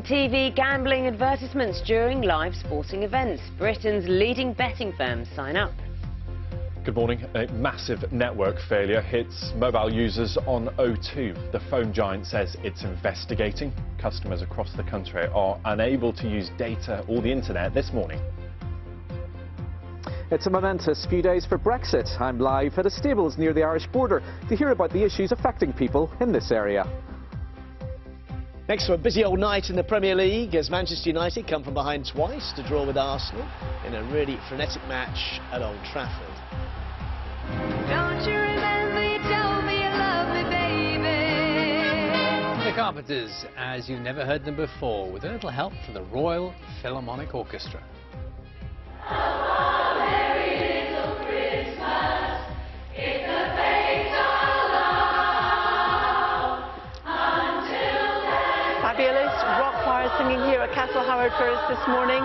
TV gambling advertisements during live sporting events. Britain's leading betting firms sign up. Good morning. A massive network failure hits mobile users on O2. The phone giant says it's investigating. Customers across the country are unable to use data or the internet this morning. It's a momentous few days for Brexit. I'm live at a stables near the Irish border to hear about the issues affecting people in this area. Next to a busy old night in the Premier League as Manchester United come from behind twice to draw with Arsenal in a really frenetic match at Old Trafford. Don't you remember you told me you love me, baby? The Carpenters, as you've never heard them before, with a little help from the Royal Philharmonic Orchestra. Fabulous rock choir singing here at Castle Howard for us this morning.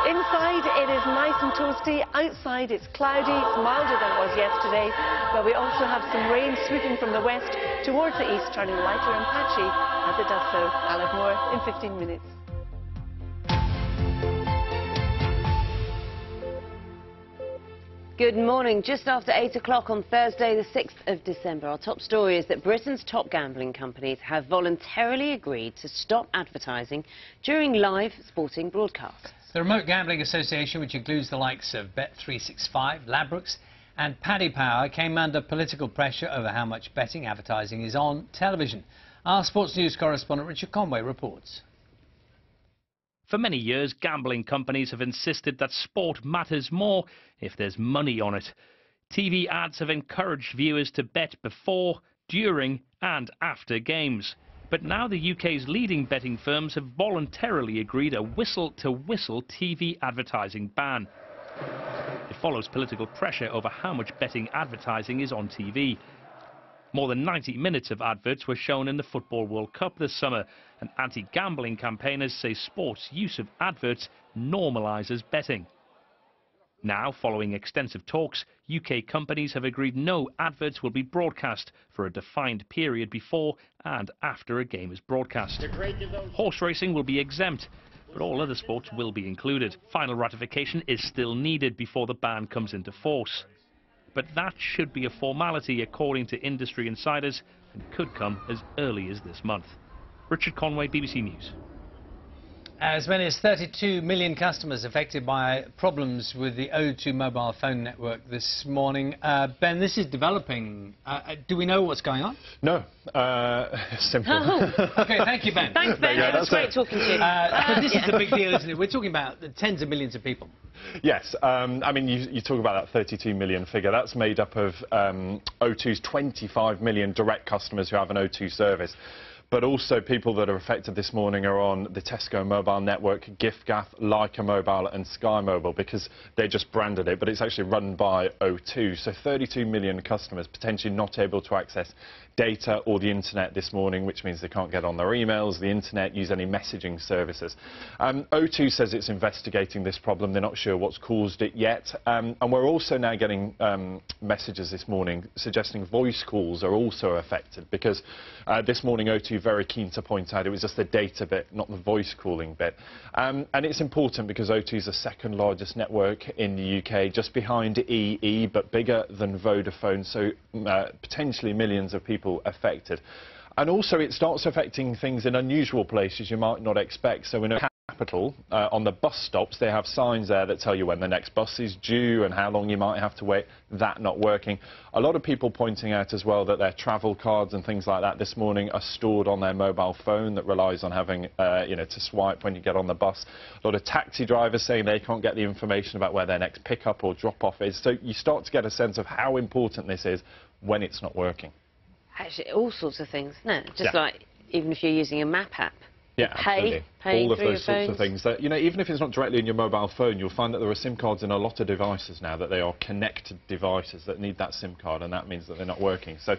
Inside it is nice and toasty, outside it's cloudy, it's milder than it was yesterday, but we also have some rain sweeping from the west towards the east, turning lighter and patchy as it does so. I'll have more in 15 minutes. Good morning. Just after 8 o'clock on Thursday, the 6th of December, our top story is that Britain's top gambling companies have voluntarily agreed to stop advertising during live sporting broadcasts. The Remote Gambling Association, which includes the likes of Bet365, Ladbrokes and Paddy Power, came under political pressure over how much betting advertising is on television. Our sports news correspondent Richard Conway reports. For many years, gambling companies have insisted that sport matters more if there's money on it. TV ads have encouraged viewers to bet before, during and after games. But now the UK's leading betting firms have voluntarily agreed a whistle-to-whistle TV advertising ban. It follows political pressure over how much betting advertising is on TV. More than 90 minutes of adverts were shown in the Football World Cup this summer, and anti-gambling campaigners say sports' use of adverts normalises betting. Now, following extensive talks, UK companies have agreed no adverts will be broadcast for a defined period before and after a game is broadcast. Horse racing will be exempt, but all other sports will be included. Final ratification is still needed before the ban comes into force. But that should be a formality according to industry insiders and could come as early as this month. Richard Conway, BBC News. As many as 32 million customers affected by problems with the O2 mobile phone network this morning. Ben, this is developing. Do we know what's going on? No. Simple. Oh. OK, thank you, Ben. Thanks, Ben. Yeah, That's great talking to you. But this is the big deal, isn't it? We're talking about tens of millions of people. Yes. I mean, you talk about that 32 million figure. That's made up of O2's 25 million direct customers who have an O2 service. But also people that are affected this morning are on the Tesco mobile network, giffgaff, Leica Mobile and Sky Mobile, because they just branded it, but it's actually run by O2. So 32 million customers potentially not able to access data or the internet this morning, which means they can't get on their emails, the internet, use any messaging services. O2 says it's investigating this problem. They're not sure what's caused it yet. And we're also now getting messages this morning suggesting voice calls are also affected, because this morning O2 very keen to point out it was just the data bit, not the voice calling bit. And it's important because O2 is the second largest network in the UK, just behind EE, but bigger than Vodafone, so potentially millions of people affected. And also it starts affecting things in unusual places you might not expect. So in a capital, on the bus stops, they have signs there that tell you when the next bus is due and how long you might have to wait. That not working. A lot of people pointing out as well that their travel cards and things like that this morning are stored on their mobile phone that relies on having, to swipe when you get on the bus. A lot of taxi drivers saying they can't get the information about where their next pickup or drop-off is. So you start to get a sense of how important this is when it's not working. Actually, all sorts of things, isn't it? Just like even if you're using a map app. Yeah, absolutely. All of those sorts of things that, even if it's not directly in your mobile phone, you'll find that there are SIM cards in a lot of devices now, that they are connected devices that need that SIM card, and that means that they're not working. So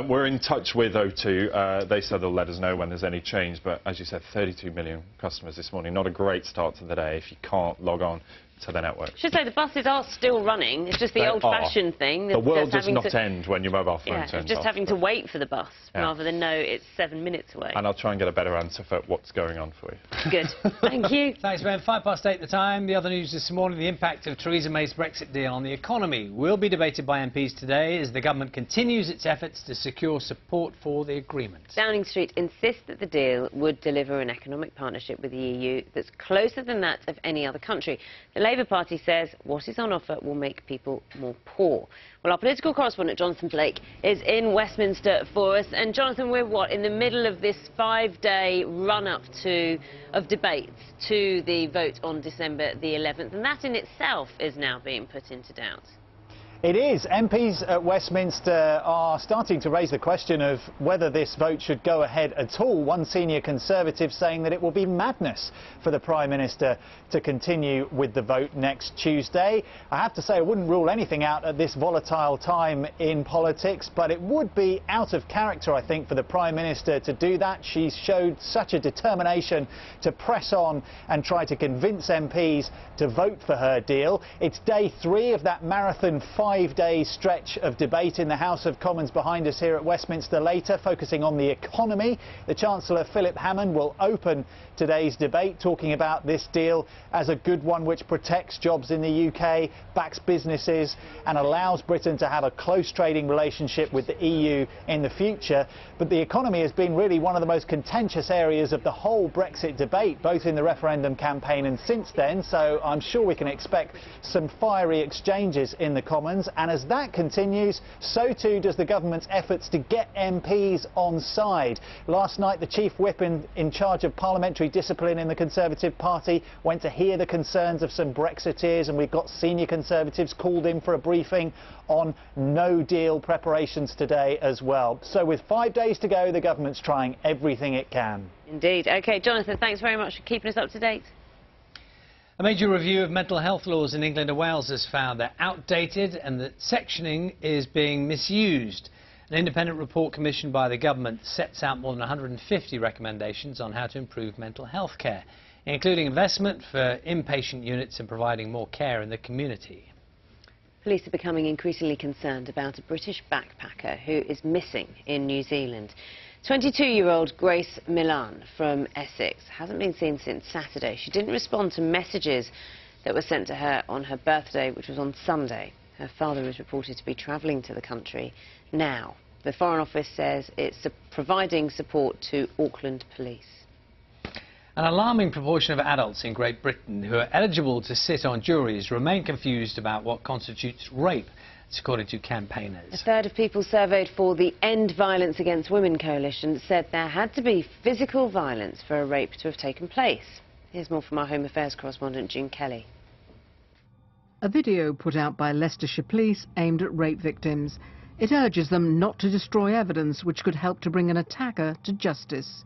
we're in touch with O2. They said they'll let us know when there's any change, but as you said, 32 million customers this morning. Not a great start to the day if you can't log on to the network. I should say the buses are still running. It's just the They old-fashioned thing. The world does having not to, end when your mobile phone yeah, turns just off. having to wait for the bus Yeah. rather than know it's 7 minutes away. And I'll try and get a better answer for what's going on for you. Good. Thank you. Thanks, Ben. 8:05 the time. The other news this morning, the impact of Theresa May's Brexit deal on the economy will be debated by MPs today as the government continues its efforts to secure support for the agreement. Downing Street insists that the deal would deliver an economic partnership with the EU that's closer than that of any other country. The Labour Party says what is on offer will make people more poor. Well, our political correspondent Jonathan Blake is in Westminster for us. And Jonathan, we're in the middle of this 5-day run-up of debates to the vote on December the 11th, and that in itself is now being put into doubt. It is. MPs at Westminster are starting to raise the question of whether this vote should go ahead at all. One senior Conservative saying that it will be madness for the Prime Minister to continue with the vote next Tuesday. I have to say I wouldn't rule anything out at this volatile time in politics, but it would be out of character, I think, for the Prime Minister to do that. She's showed such a determination to press on and try to convince MPs to vote for her deal. It's day 3 of that marathon 5-day stretch of debate in the House of Commons behind us here at Westminster later, focusing on the economy. The Chancellor, Philip Hammond, will open today's debate talking about this deal as a good one which protects jobs in the UK, backs businesses and allows Britain to have a close trading relationship with the EU in the future. But the economy has been really one of the most contentious areas of the whole Brexit debate, both in the referendum campaign and since then, so I'm sure we can expect some fiery exchanges in the Commons. And as that continues, so too does the government's efforts to get MPs on side. Last night, the Chief Whip in charge of parliamentary discipline in the Conservative Party went to hear the concerns of some Brexiteers, and we've got senior Conservatives called in for a briefing on no-deal preparations today as well. So with 5 days to go, the government's trying everything it can. Indeed. OK, Jonathan, thanks very much for keeping us up to date. A major review of mental health laws in England and Wales has found they're outdated and that sectioning is being misused. An independent report commissioned by the government sets out more than 150 recommendations on how to improve mental health care, including investment for inpatient units and providing more care in the community. Police are becoming increasingly concerned about a British backpacker who is missing in New Zealand. 22-year-old Grace Milan from Essex hasn't been seen since Saturday. She didn't respond to messages that were sent to her on her birthday, which was on Sunday. Her father is reported to be travelling to the country now. The Foreign Office says it's providing support to Auckland Police. An alarming proportion of adults in Great Britain who are eligible to sit on juries remain confused about what constitutes rape, according to campaigners. A third of people surveyed for the End Violence Against Women coalition said there had to be physical violence for a rape to have taken place. Here's more from our Home Affairs correspondent, June Kelly. A video put out by Leicestershire Police aimed at rape victims. It urges them not to destroy evidence which could help to bring an attacker to justice.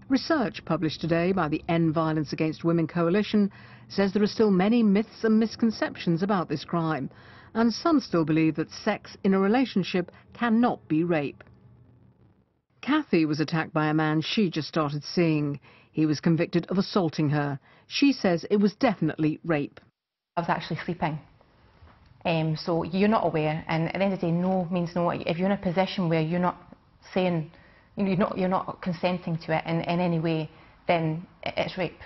Research published today by the End Violence Against Women coalition says there are still many myths and misconceptions about this crime, and some still believe that sex in a relationship cannot be rape. Kathy was attacked by a man she just started seeing. He was convicted of assaulting her. She says it was definitely rape. I was actually sleeping. So you're not aware, and at the end of the day, no means no. If you're in a position where you're not saying, you're not consenting to it in any way, then it's rape.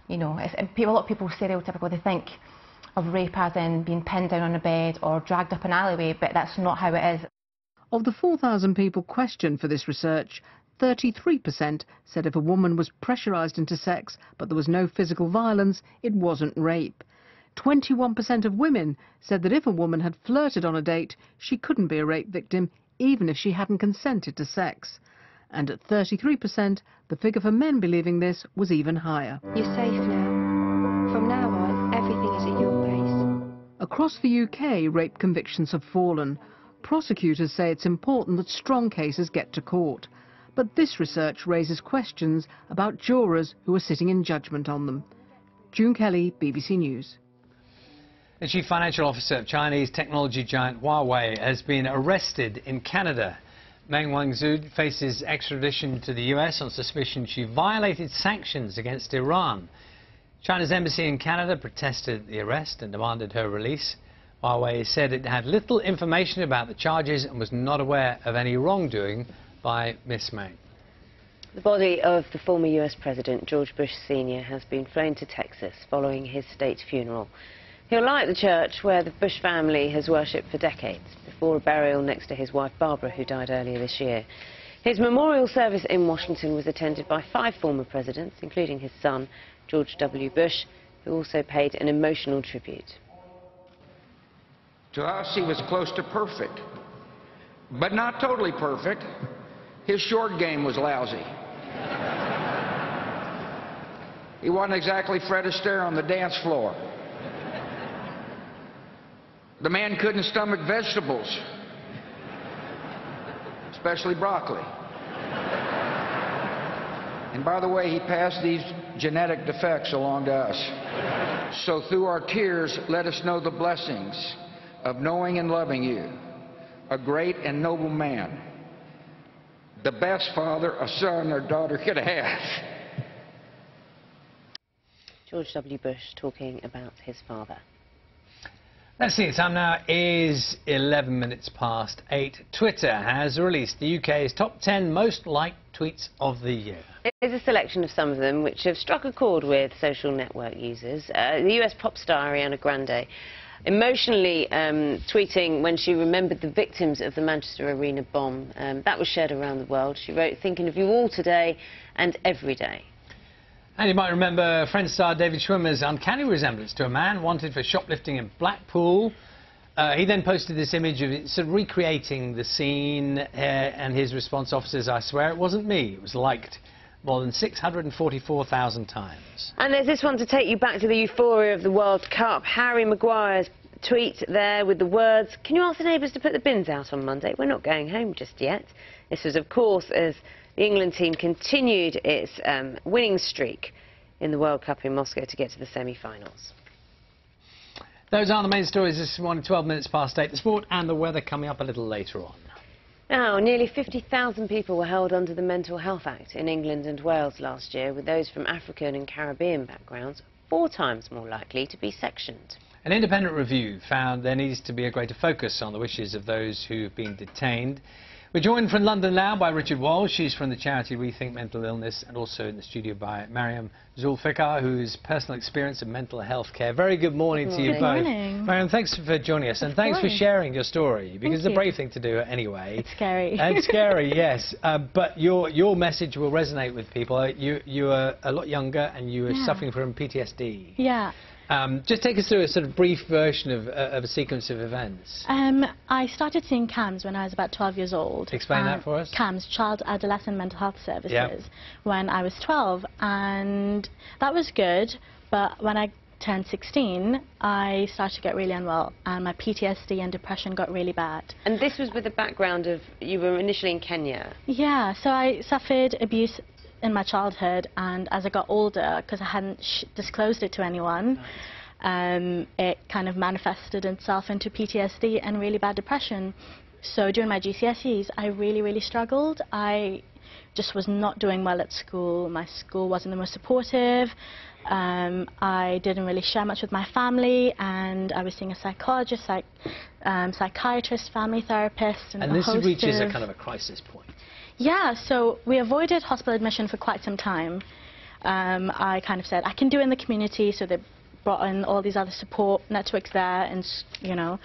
You know, a lot of people stereotypically they think of rape as in being pinned down on a bed or dragged up an alleyway, but that's not how it is. Of the 4,000 people questioned for this research, 33% said if a woman was pressurised into sex but there was no physical violence, it wasn't rape. 21% of women said that if a woman had flirted on a date, she couldn't be a rape victim, even if she hadn't consented to sex. And at 33%, the figure for men believing this was even higher. You're safe now. From now on, everything is at your pace. Across the UK, rape convictions have fallen. Prosecutors say it's important that strong cases get to court. But this research raises questions about jurors who are sitting in judgment on them. June Kelly, BBC News. The chief financial officer of Chinese technology giant Huawei has been arrested in Canada. Meng Wanzhou faces extradition to the US on suspicion she violated sanctions against Iran. China's embassy in Canada protested the arrest and demanded her release. Huawei said it had little information about the charges and was not aware of any wrongdoing by Ms. May. The body of the former US President George Bush Sr. has been flown to Texas following his state funeral. He'll lie at the church where the Bush family has worshipped for decades, before a burial next to his wife Barbara, who died earlier this year. His memorial service in Washington was attended by 5 former presidents, including his son, George W. Bush, who also paid an emotional tribute. To us, he was close to perfect, but not totally perfect. His short game was lousy. He wasn't exactly Fred Astaire on the dance floor. The man couldn't stomach vegetables, especially broccoli. And by the way, he passed these genetic defects along to us. So through our tears, let us know the blessings of knowing and loving you, a great and noble man, the best father a son or daughter could have. George W. Bush talking about his father. Let's see, the time now is 11 minutes past 8. Twitter has released the UK's top 10 most liked tweets of the year. It is a selection of some of them which have struck a chord with social network users. The US pop star Ariana Grande emotionally tweeting when she remembered the victims of the Manchester Arena bomb. That was shared around the world. She wrote, "Thinking of you all today and every day." And you might remember Friends star David Schwimmer's uncanny resemblance to a man wanted for shoplifting in Blackpool. He then posted this image of sort of recreating the scene, and his response, "Officers, I swear it wasn't me." It was liked more than 644,000 times. And there's this one to take you back to the euphoria of the World Cup. Harry Maguire's tweet there with the words, "Can you ask the neighbours to put the bins out on Monday? We're not going home just yet." This was, of course, as the England team continued its winning streak in the World Cup in Moscow to get to the semi-finals. Those are the main stories this morning, 12 minutes past 8. The sport and the weather coming up a little later on. Now, nearly 50,000 people were held under the Mental Health Act in England and Wales last year, with those from African and Caribbean backgrounds 4 times more likely to be sectioned. An independent review found there needs to be a greater focus on the wishes of those who've been detained. We're joined from London now by Richard Walsh. She's from the charity Rethink Mental Illness, and also in the studio by Mariam Zulfikar, whose personal experience of mental health care. Very good morning to you both. Good morning. Mariam, thanks for joining us, and thanks for sharing your story, because it's a brave thing to do anyway. It's scary. And scary, yes. But your message will resonate with people. You are a lot younger, and you were suffering from PTSD. Yeah. Just take us through a sort of brief version of a sequence of events. I started seeing CAMHS when I was about 12 years old. Explain that for us. CAMHS, Child Adolescent Mental Health Services, when I was 12, and that was good, but when I turned 16, I started to get really unwell, and my PTSD and depression got really bad. And this was with the background of, you were initially in Kenya. Yeah, so I suffered abuse in my childhood, and as I got older, because I hadn't disclosed it to anyone, it kind of manifested itself into PTSD and really bad depression. So during my GCSEs, I really struggled. I just was not doing well at school. My school wasn't the most supportive. I didn't really share much with my family, and I was seeing a psychologist, psychiatrist, family therapist, and this reaches a kind of a crisis point. Yeah, so we avoided hospital admission for quite some time. I kind of said, I can do it in the community, so they brought in all these other support networks there, and, you know,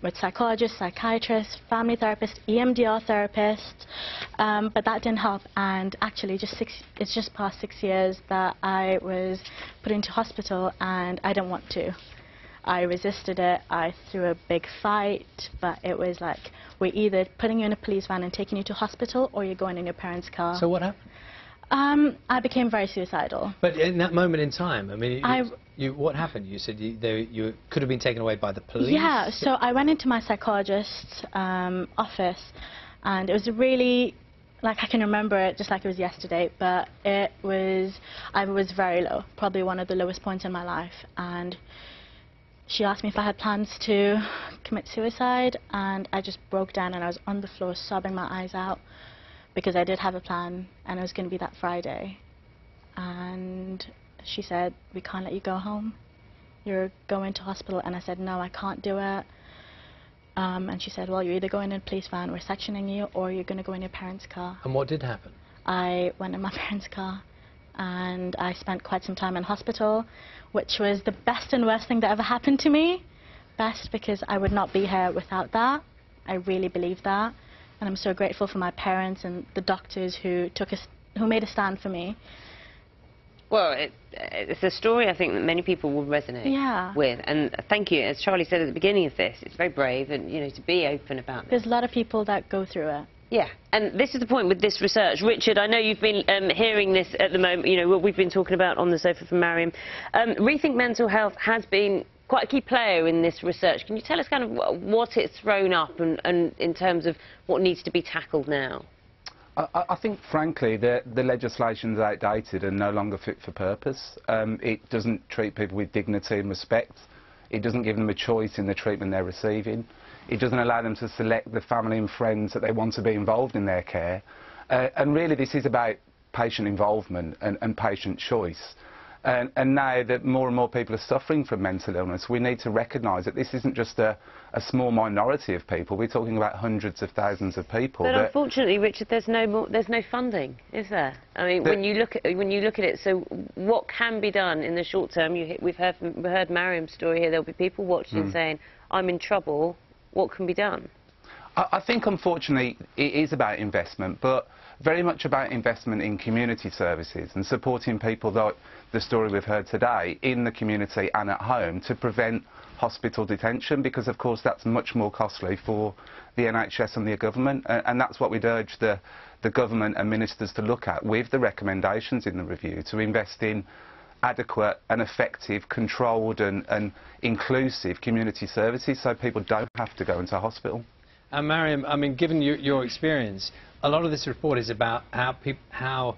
with psychologists, psychiatrists, family therapists, EMDR therapists, but that didn't help, and actually it's just past 6 years that I was put into hospital, and I didn't want to. I resisted it, I threw a big fight, but it was like, we're either putting you in a police van and taking you to hospital, or you're going in your parents' car. So what happened? I became very suicidal. But in that moment in time, I mean, what happened? You said you could have been taken away by the police? Yeah, so I went into my psychologist's office, and it was really, like, I can remember it just like it was yesterday, but I was very low, probably one of the lowest points in my life, and she asked me if I had plans to commit suicide, and I just broke down, and I was on the floor sobbing my eyes out, because I did have a plan, and it was going to be that Friday. And she said, we can't let you go home. You're going to hospital. And I said, no, I can't do it. And she said, well, you're either going in a police van, we're sectioning you, or you're going to go in your parents' car. And what did happen? I went in my parents' car, and I spent quite some time in hospital, which was the best and worst thing that ever happened to me. Best because I would not be here without that. I really believe that. And I'm so grateful for my parents and the doctors who made a stand for me. Well, it's a story I think that many people will resonate with. And thank you. As Charlie said at the beginning of this, it's very brave and, you know, to be open about this. There's a lot of people that go through it. Yeah, and this is the point with this research. Richard, I know you've been hearing this at the moment, you know, what we've been talking about on the sofa from Mariam. Rethink Mental Health has been quite a key player in this research. Can you tell us kind of what it's thrown up and in terms of what needs to be tackled now? I think, frankly, the legislation's outdated and no longer fit for purpose. It doesn't treat people with dignity and respect. It doesn't give them a choice in the treatment they're receiving. It doesn't allow them to select the family and friends that they want to be involved in their care. And really, this is about patient involvement and patient choice. And now that more and more people are suffering from mental illness, we need to recognise that this isn't just a small minority of people. We're talking about hundreds of thousands of people. But unfortunately, Richard, there's no funding, is there? I mean, when you look at it, so what can be done in the short term? We've heard Mariam's story here. There'll be people watching saying, "I'm in trouble. What can be done?" I think, unfortunately, it is about investment, but very much about investment in community services and supporting people, like the story we've heard today, in the community and at home to prevent hospital detention, because, of course, that's much more costly for the NHS and the government, and that's what we'd urge the government and ministers to look at with the recommendations in the review, to invest in adequate and effective, controlled and inclusive community services so people don't have to go into hospital. And Mariam, I mean, given your experience, a lot of this report is about how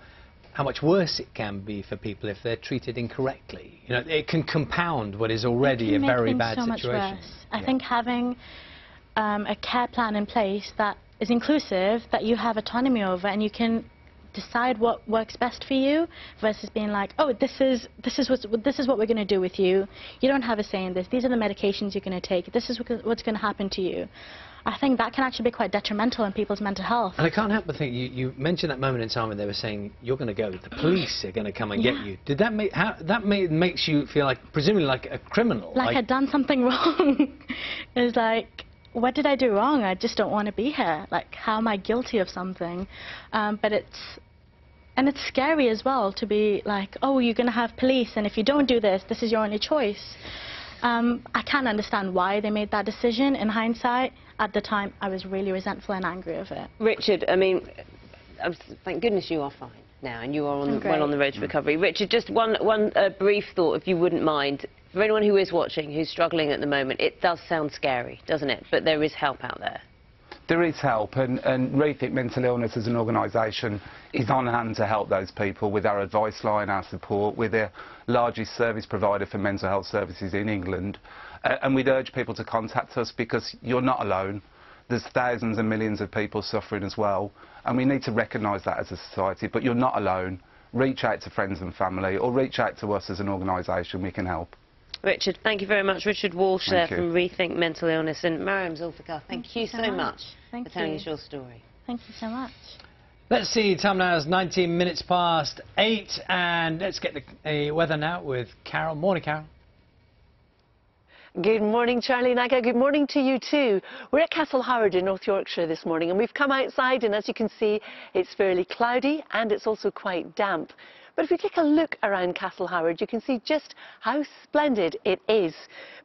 much worse it can be for people if they're treated incorrectly. You know, it can compound what is already a very bad situation. Much worse. I think having a care plan in place that is inclusive, that you have autonomy over, and you can decide what works best for you, versus being like, oh, this is what we're going to do with you. You don't have a say in this. These are the medications you're going to take. This is what's going to happen to you. I think that can actually be quite detrimental in people's mental health. And I can't help but think, you mentioned that moment in time when they were saying, you're going to go, the police are going to come and get you. Did that makes you feel like, presumably like a criminal? Like I'd done something wrong. It's like, what did I do wrong? I just don't want to be here. Like, how am I guilty of something? But it's scary as well to be like, oh, you're going to have police, and if you don't do this, this is your only choice. I can't understand why they made that decision in hindsight. At the time, I was really resentful and angry of it. Richard, I mean, thank goodness you are fine now, and you are well on the road to recovery. Richard, just one brief thought, if you wouldn't mind. For anyone who is watching, who's struggling at the moment, it does sound scary, doesn't it? But there is help out there. There is help, and Rethink Mental Illness as an organisation is on hand to help those people with our advice line, our support. We're the largest service provider for mental health services in England, and we'd urge people to contact us because you're not alone. There's thousands and millions of people suffering as well, and we need to recognise that as a society, but you're not alone. Reach out to friends and family, or reach out to us as an organisation. We can help. Richard, thank you very much. Richard Walsh there from Rethink Mental Illness, and Mariam Zulfikar, thank you so much for telling us your story. Thank you so much. Let's see, time now is 19 minutes past 8, and let's get the weather now with Carol. Morning, Carol. Good morning, Charlie Naga. Good morning to you too. We're at Castle Howard in North Yorkshire this morning, and we've come outside, and as you can see, it's fairly cloudy and it's also quite damp. But if we take a look around Castle Howard, you can see just how splendid it is.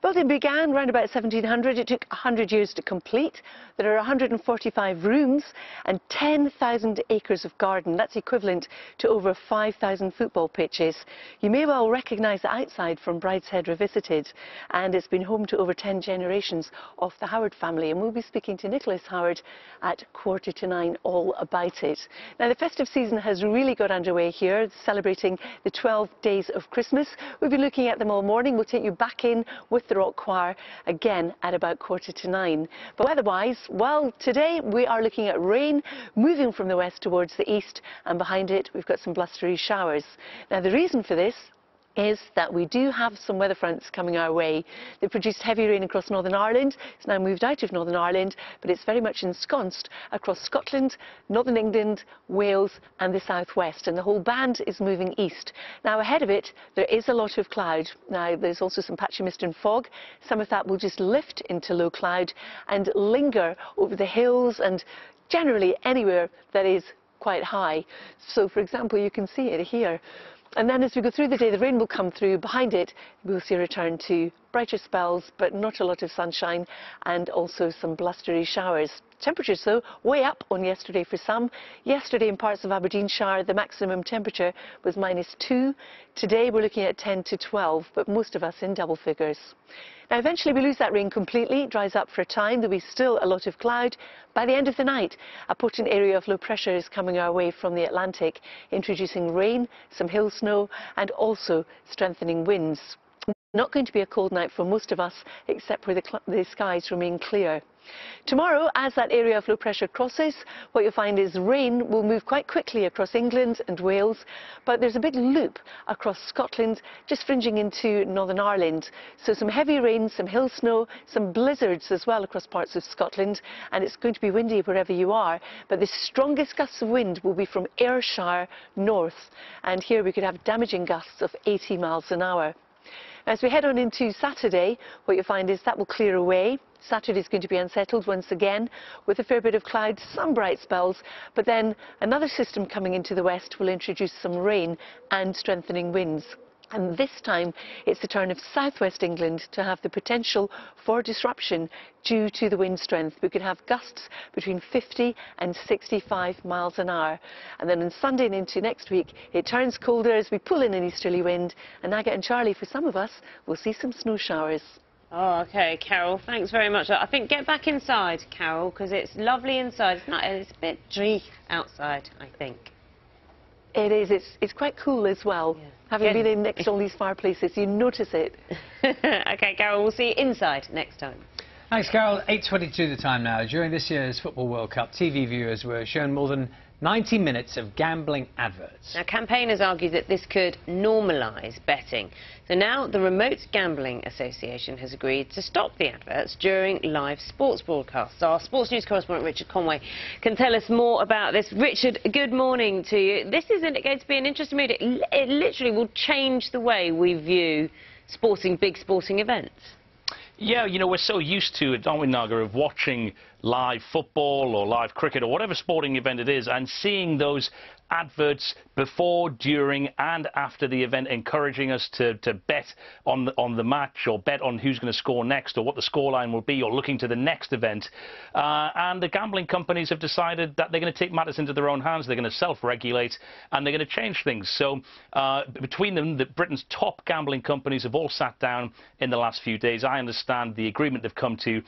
Building began around about 1700. It took 100 years to complete. There are 145 rooms and 10,000 acres of garden. That's equivalent to over 5,000 football pitches. You may well recognise the outside from Brideshead Revisited, and it's been home to over 10 generations of the Howard family. And we'll be speaking to Nicholas Howard at 9:15 all about it. Now, the festive season has really got underway here, celebrating the 12 days of Christmas. We've been looking at them all morning. We'll take you back in with the Rock Choir again at about 9:15. But weather-wise, well, today we are looking at rain moving from the west towards the east, and behind it we've got some blustery showers. Now, the reason for this is that we do have some weather fronts coming our way. They produced heavy rain across Northern Ireland. It's now moved out of Northern Ireland, but it's very much ensconced across Scotland, Northern England, Wales and the southwest, and the whole band is moving east. Now ahead of it there is a lot of cloud. Now there's also some patchy mist and fog. Some of that will just lift into low cloud and linger over the hills and generally anywhere that is quite high. So for example, you can see it here. And then as we go through the day, the rain will come through. Behind it, we'll see a return to brighter spells, but not a lot of sunshine, and also some blustery showers. Temperatures, though, way up on yesterday for some. Yesterday in parts of Aberdeenshire, the maximum temperature was -2. Today we're looking at 10 to 12, but most of us in double figures. Now eventually we lose that rain completely, it dries up for a time, there'll be still a lot of cloud. By the end of the night, a potent area of low pressure is coming our way from the Atlantic, introducing rain, some hill snow and also strengthening winds. Not going to be a cold night for most of us, except where the skies remain clear. Tomorrow, as that area of low pressure crosses, what you'll find is rain will move quite quickly across England and Wales, but there's a big loop across Scotland, just fringing into Northern Ireland. So some heavy rain, some hill snow, some blizzards as well across parts of Scotland, and it's going to be windy wherever you are. But the strongest gusts of wind will be from Ayrshire north, and here we could have damaging gusts of 80 miles an hour. As we head on into Saturday, what you'll find is that will clear away. Saturday is going to be unsettled once again with a fair bit of cloud, some bright spells, but then another system coming into the west will introduce some rain and strengthening winds. And this time it's the turn of southwest England to have the potential for disruption due to the wind strength. We could have gusts between 50 and 65 miles an hour. And then on Sunday and into next week it turns colder as we pull in an easterly wind, and Nugget and Charlie, for some of us, will see some snow showers. Oh, OK, Carol, thanks very much. I think get back inside, Carol, because it's lovely inside. It's a bit dreary outside, I think. It is. It's quite cool as well. Yeah. Having been in next to all these fireplaces, you notice it. OK, Carol, we'll see you inside next time. Thanks, Carol. 8:22 the time now. During this year's Football World Cup, TV viewers were shown more than 90 minutes of gambling adverts. Now, campaigners argue that this could normalise betting. So now the Remote Gambling Association has agreed to stop the adverts during live sports broadcasts. Our sports news correspondent Richard Conway can tell us more about this. Richard, good morning to you. This isn't going to be an interesting move. It literally will change the way we view big sporting events. Yeah, you know, we're so used to it, aren't we, Naga, of watching live football or live cricket or whatever sporting event it is and seeing those adverts before, during and after the event, encouraging us to bet on the match or bet on who's going to score next or what the scoreline will be, or looking to the next event. And the gambling companies have decided that they're going to take matters into their own hands. They're going to self-regulate and they're going to change things. So between them, Britain's top gambling companies have all sat down in the last few days. I understand the agreement they've come to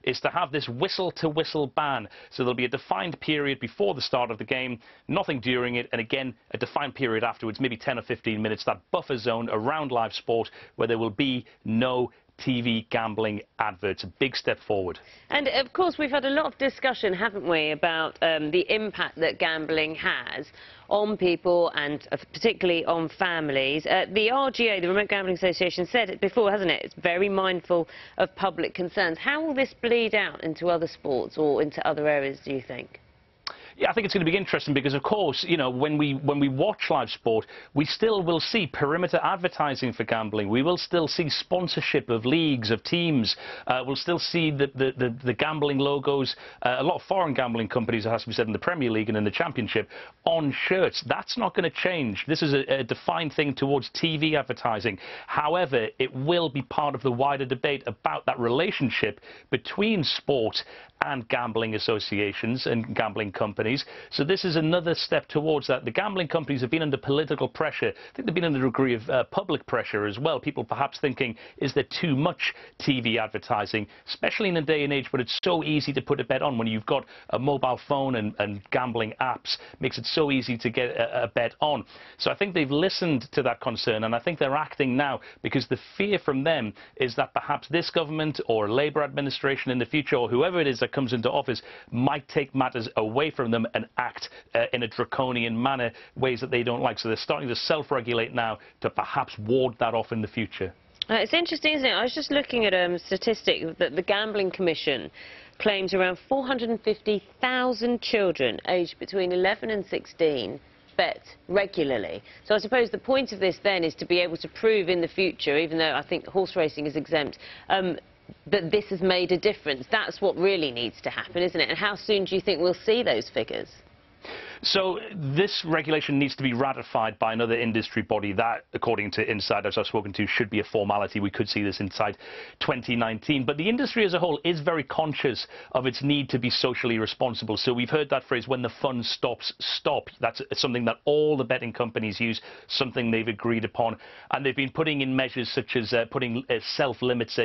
is to have this whistle-to-whistle ban. So there'll be a defined period before the start of the game, nothing during it, and again a defined period afterwards, maybe 10 or 15 minutes, that buffer zone around live sport where there will be no TV gambling adverts. A big step forward. And of course we've had a lot of discussion, haven't we, about the impact that gambling has on people and particularly on families. The RGA, the Remote Gambling Association, said it before, hasn't it? It's very mindful of public concerns. How will this bleed out into other sports or into other areas, do you think? Yeah, I think it's going to be interesting because, of course, you know, when we watch live sport, we still will see perimeter advertising for gambling. We will still see sponsorship of leagues, of teams. We'll still see the gambling logos, a lot of foreign gambling companies, it has to be said, in the Premier League and in the Championship, on shirts. That's not going to change. This is a defined thing towards TV advertising. However, it will be part of the wider debate about that relationship between sport and gambling associations and gambling companies. So this is another step towards that. The gambling companies have been under political pressure. I think they've been under a degree of public pressure as well. People perhaps thinking, is there too much TV advertising, especially in a day and age where it's so easy to put a bet on when you've got a mobile phone and gambling apps. Makes it so easy to get a bet on. So I think they've listened to that concern, and I think they're acting now, because the fear from them is that perhaps this government or Labour administration in the future, or whoever it is that comes into office, might take matters away from them them and act in a draconian manner, ways that they don't like. So they're starting to self-regulate now to perhaps ward that off in the future. It's interesting, isn't it? I was just looking at a statistic that the Gambling Commission claims around 450,000 children aged between 11 and 16 bet regularly. So I suppose the point of this then is to be able to prove in the future, even though I think horse racing is exempt, that this has made a difference. That's what really needs to happen, isn't it? And how soon do you think we'll see those figures? So this regulation needs to be ratified by another industry body. That, according to insiders I've spoken to, should be a formality. We could see this inside 2019. But the industry as a whole is very conscious of its need to be socially responsible. So we've heard that phrase, when the fun stops, stop. That's something that all the betting companies use, something they've agreed upon. And they've been putting in measures such as putting self-limits,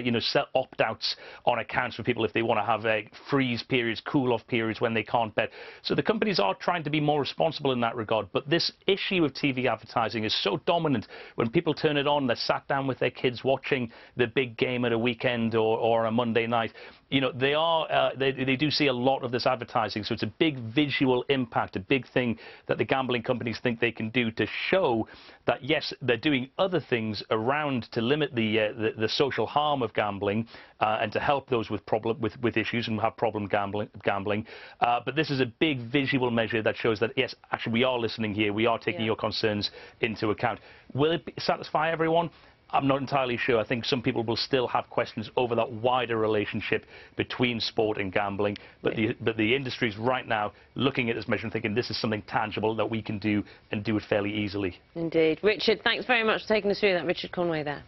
opt-outs on accounts for people if they want to have freeze periods, cool-off periods when they can't bet. So the companies are trying to be more responsible in that regard, but this issue of TV advertising is so dominant. When people turn it on, they're sat down with their kids watching the big game at a weekend or a Monday night. They do see a lot of this advertising, so it's a big visual impact, a big thing that the gambling companies think they can do to show that, yes, they're doing other things around to limit the social harm of gambling and to help those with issues and have problem gambling. But this is a big visual measure that shows that, yes, actually we are listening here, we are taking your concerns into account. Will it satisfy everyone? I'm not entirely sure. I think some people will still have questions over that wider relationship between sport and gambling. But the industry's right now looking at this measure and thinking this is something tangible that we can do and do it fairly easily. Indeed. Richard, thanks very much for taking us through that. Richard Conway there.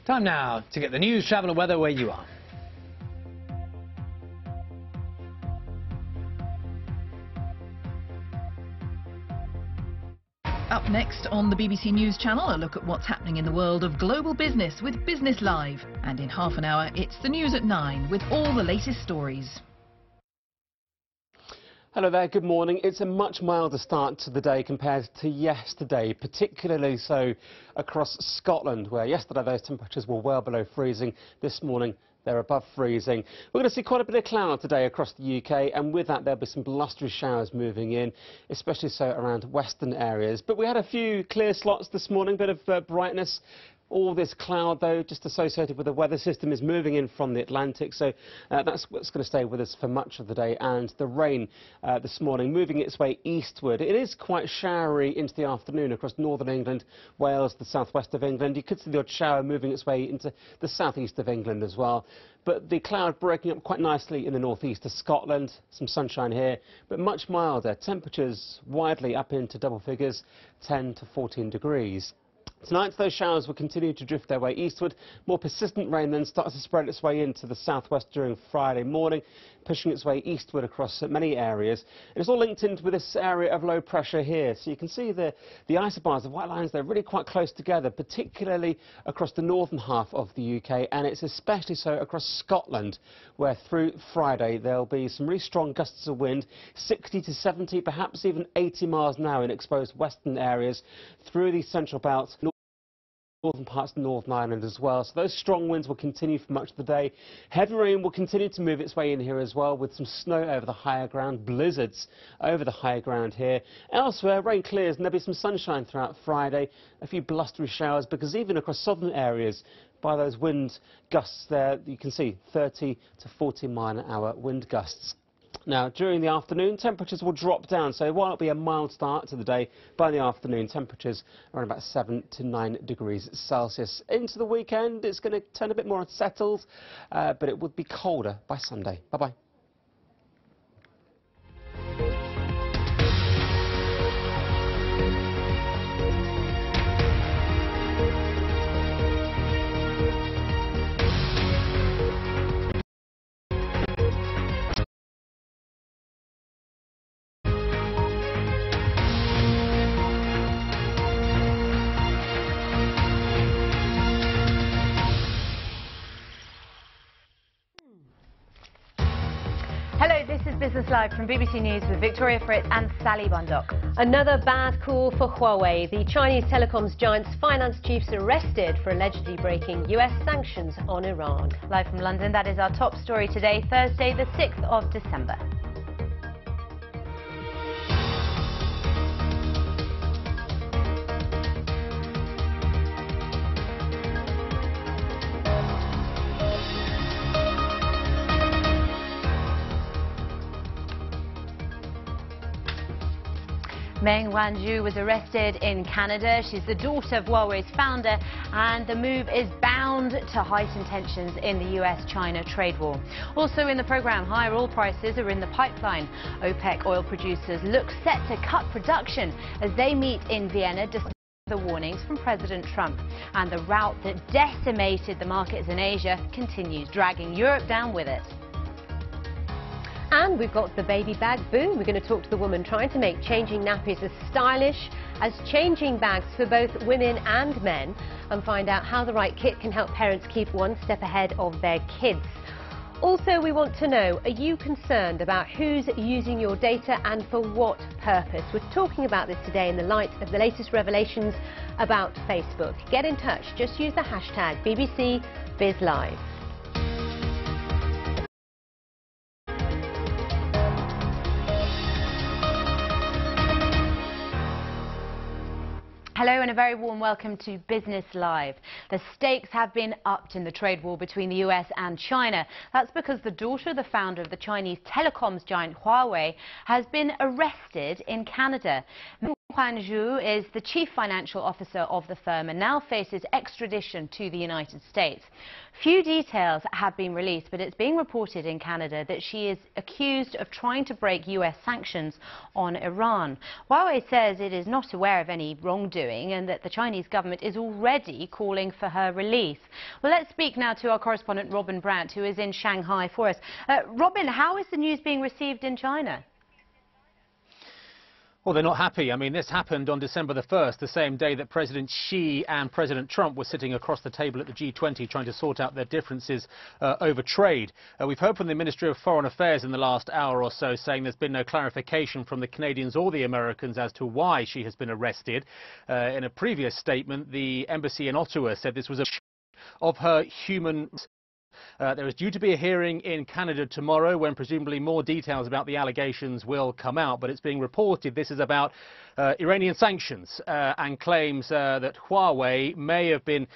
Time now to get the news, travel and weather where you are. Up next on the BBC News Channel, a look at what's happening in the world of global business with Business Live. And in half an hour, it's the news at 9 with all the latest stories. Hello there, good morning. It's a much milder start to the day compared to yesterday, particularly so across Scotland, where yesterday those temperatures were well below freezing. This morning they're above freezing. We're going to see quite a bit of cloud today across the UK, and with that there'll be some blustery showers moving in, especially so around western areas. But we had a few clear slots this morning, bit of brightness. All this cloud, though, just associated with the weather system, is moving in from the Atlantic, so that's what's going to stay with us for much of the day. And the rain this morning moving its way eastward. It is quite showery into the afternoon across northern England, Wales, the southwest of England. You could see the odd shower moving its way into the southeast of England as well. But the cloud breaking up quite nicely in the northeast of Scotland. Some sunshine here, but much milder. Temperatures widely up into double figures, 10 to 14 degrees. Tonight, those showers will continue to drift their way eastward. More persistent rain then starts to spread its way into the southwest during Friday morning, pushing its way eastward across many areas. And it's all linked into with this area of low pressure here. So you can see the isobars, the white lines, they're really quite close together, particularly across the northern half of the UK. And it's especially so across Scotland, where through Friday there'll be some really strong gusts of wind, 60 to 70, perhaps even 80 miles an hour in exposed western areas through the central belt, northern parts of Northern Ireland as well. So those strong winds will continue for much of the day. Heavy rain will continue to move its way in here as well, with some snow over the higher ground, blizzards over the higher ground here. Elsewhere, rain clears and there'll be some sunshine throughout Friday, a few blustery showers, because even across southern areas, by those wind gusts there, you can see 30 to 40 mile an hour wind gusts. Now, during the afternoon, temperatures will drop down, so while it'll be a mild start to the day, by the afternoon, temperatures are around about 7 to 9 degrees Celsius. Into the weekend, it's going to turn a bit more unsettled, but it would be colder by Sunday. Bye-bye. Hello, this is Business Live from BBC News with Victoria Fritz and Sally Bundock. Another bad call for Huawei. The Chinese telecoms giant's finance chiefs arrested for allegedly breaking US sanctions on Iran. Live from London, that is our top story today, Thursday the 6th of December. Meng Wanzhou was arrested in Canada. She's the daughter of Huawei's founder, and the move is bound to heighten tensions in the US-China trade war. Also in the programme, higher oil prices are in the pipeline. OPEC oil producers look set to cut production as they meet in Vienna despite the warnings from President Trump. And the rout that decimated the markets in Asia continues, dragging Europe down with it. And we've got the baby bag boom. We're going to talk to the woman trying to make changing nappies as stylish as changing bags for both women and men, and find out how the right kit can help parents keep one step ahead of their kids. Also, we want to know, are you concerned about who's using your data and for what purpose? We're talking about this today in the light of the latest revelations about Facebook. Get in touch. Just use the hashtag #BBCBizLive. Hello and a very warm welcome to Business Live. The stakes have been upped in the trade war between the US and China. That's because the daughter of the founder of the Chinese telecoms giant Huawei has been arrested in Canada. Meng Wanzhou is the chief financial officer of the firm and now faces extradition to the United States. Few details have been released, but it's being reported in Canada that she is accused of trying to break US sanctions on Iran. Huawei says it is not aware of any wrongdoing and that the Chinese government is already calling for her release. Well, let's speak now to our correspondent Robin Brandt, who is in Shanghai for us. Robin, how is the news being received in China? Well, they're not happy. I mean, this happened on December the 1st, the same day that President Xi and President Trump were sitting across the table at the G20 trying to sort out their differences over trade. We've heard from the Ministry of Foreign Affairs in the last hour or so saying there's been no clarification from the Canadians or the Americans as to why she has been arrested. In a previous statement, the embassy in Ottawa said this was a of her human. There is due to be a hearing in Canada tomorrow when presumably more details about the allegations will come out, but it's being reported this is about Iranian sanctions and claims that Huawei may have been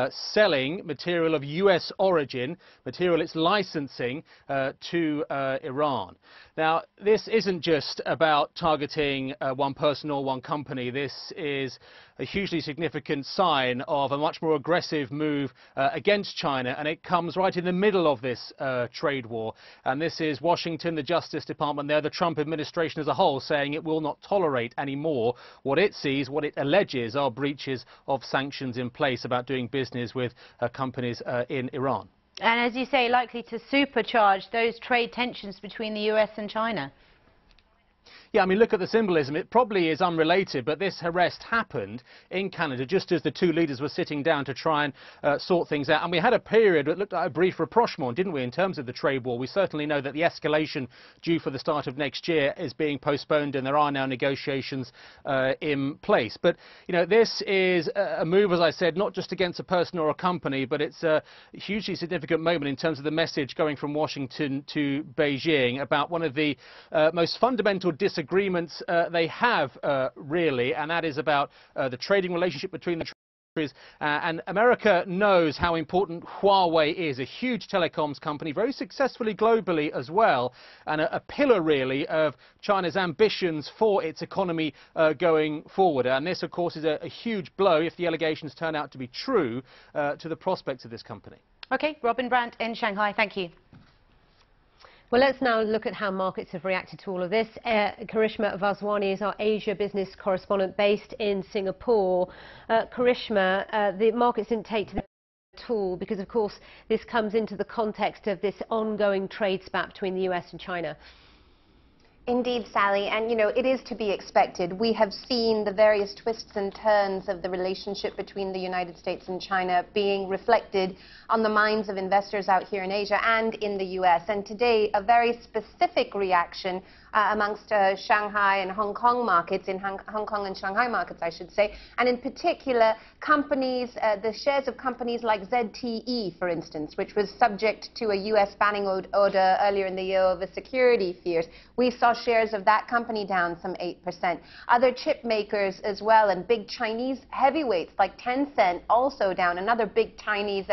selling material of US origin, material it's licensing to Iran. Now, this isn't just about targeting one person or one company. This is a hugely significant sign of a much more aggressive move against China, and it comes right in the middle of this trade war. And this is Washington, the Justice Department there, the Trump administration as a whole, saying it will not tolerate anymore what it sees, what it alleges are breaches of sanctions in place about doing business with companies in Iran. And as you say, likely to supercharge those trade tensions between the US and China. Yeah, I mean, look at the symbolism. It probably is unrelated, but this arrest happened in Canada just as the two leaders were sitting down to try and sort things out. And we had a period that looked like a brief rapprochement, didn't we, in terms of the trade war. We certainly know that the escalation due for the start of next year is being postponed, and there are now negotiations in place. But, you know, this is a move, as I said, not just against a person or a company, but it's a hugely significant moment in terms of the message going from Washington to Beijing about one of the most fundamental disagreements they have, really, and that is about the trading relationship between the countries. And America knows how important Huawei is, a huge telecoms company, very successfully globally as well, and a pillar, really, of China's ambitions for its economy going forward. And this, of course, is a huge blow, if the allegations turn out to be true, to the prospects of this company. OK, Robin Brandt in Shanghai. Thank you. Well, let's now look at how markets have reacted to all of this. Karishma Vaswani is our Asia business correspondent based in Singapore. Karishma, the markets didn't take to the at all because, of course, this comes into the context of this ongoing trade spat between the US and China. Indeed, Sally, and you know, it is to be expected. We have seen the various twists and turns of the relationship between the United States and China being reflected on the minds of investors out here in Asia and in the US. And today, a very specific reaction amongst Shanghai and Hong Kong markets, in Hong Kong and Shanghai markets, I should say, and in particular, companies, the shares of companies like ZTE, for instance, which was subject to a US banning order earlier in the year over security fears. We saw saw shares of that company down some 8%. Other chip makers as well, and big Chinese heavyweights like Tencent also down, another big Chinese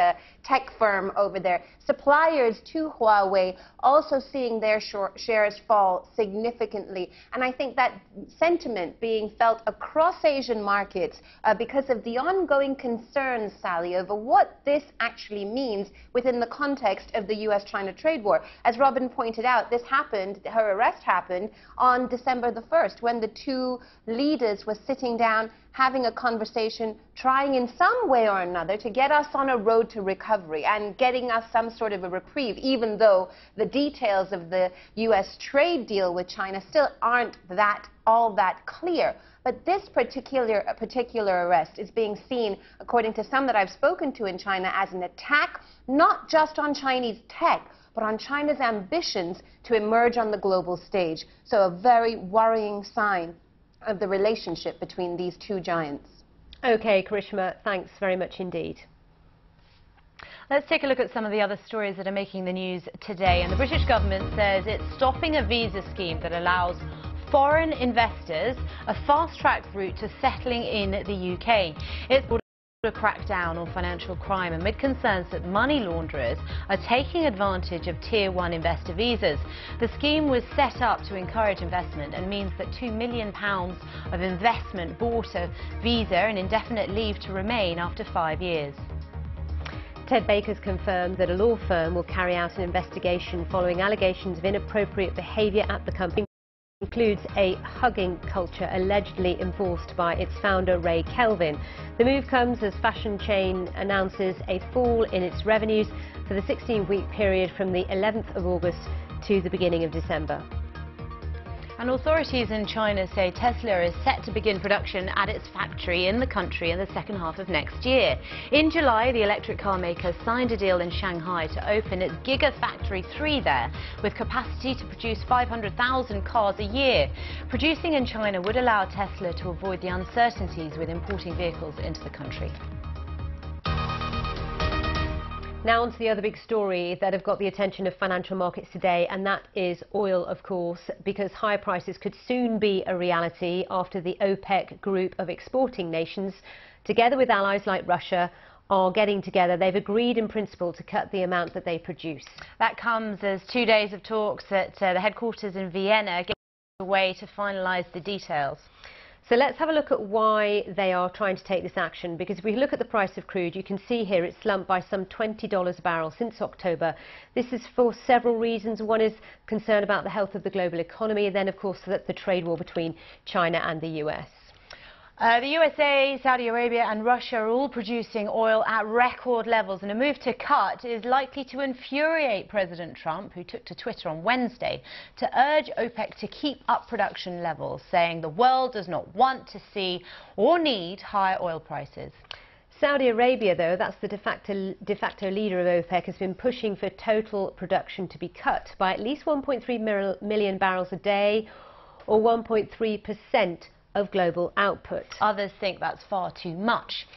tech firm over there. Suppliers to Huawei also seeing their shares fall significantly. And I think that sentiment being felt across Asian markets because of the ongoing concerns, Sally, over what this actually means within the context of the US-China trade war. As Robin pointed out, this happened, her arrest happened on December the 1st, when the two leaders were sitting down having a conversation, trying in some way or another to get us on a road to recovery and getting us some sort of a reprieve, even though the details of the US trade deal with China still aren't all that clear. But this particular arrest is being seen, according to some that I've spoken to in China, as an attack not just on Chinese tech, but on China's ambitions to emerge on the global stage. So a very worrying sign of the relationship between these two giants. OK, Karishma, thanks very much indeed. Let's take a look at some of the other stories that are making the news today. And the British government says it's stopping a visa scheme that allows foreign investors a fast-track route to settling in the UK. It's a crackdown on financial crime amid concerns that money launderers are taking advantage of Tier 1 investor visas. The scheme was set up to encourage investment and means that £2 million of investment bought a visa and indefinite leave to remain after 5 years. Ted Baker's confirmed that a law firm will carry out an investigation following allegations of inappropriate behaviour at the company. Includes a hugging culture allegedly enforced by its founder Ray Kelvin. The move comes as fashion chain announces a fall in its revenues for the 16-week period from the 11th of August to the beginning of December. And authorities in China say Tesla is set to begin production at its factory in the country in the second half of next year. In July, the electric car maker signed a deal in Shanghai to open its Gigafactory 3 there, with capacity to produce 500,000 cars a year. Producing in China would allow Tesla to avoid the uncertainties with importing vehicles into the country. Now on to the other big story that have got the attention of financial markets today, and that is oil, of course, because higher prices could soon be a reality after the OPEC group of exporting nations, together with allies like Russia, are getting together. They've agreed in principle to cut the amount that they produce. That comes as 2 days of talks at the headquarters in Vienna get away to finalise the details. So let's have a look at why they are trying to take this action, because if we look at the price of crude, you can see here it's slumped by some $20 a barrel since October. This is for several reasons. One is concern about the health of the global economy, and then of course the trade war between China and the US. The USA, Saudi Arabia and Russia are all producing oil at record levels, and a move to cut is likely to infuriate President Trump, who took to Twitter on Wednesday to urge OPEC to keep up production levels, saying the world does not want to see or need higher oil prices. Saudi Arabia, though, that's the de facto leader of OPEC, has been pushing for total production to be cut by at least 1.3 million barrels a day, or 1.3% of global output. Others think that's far too much.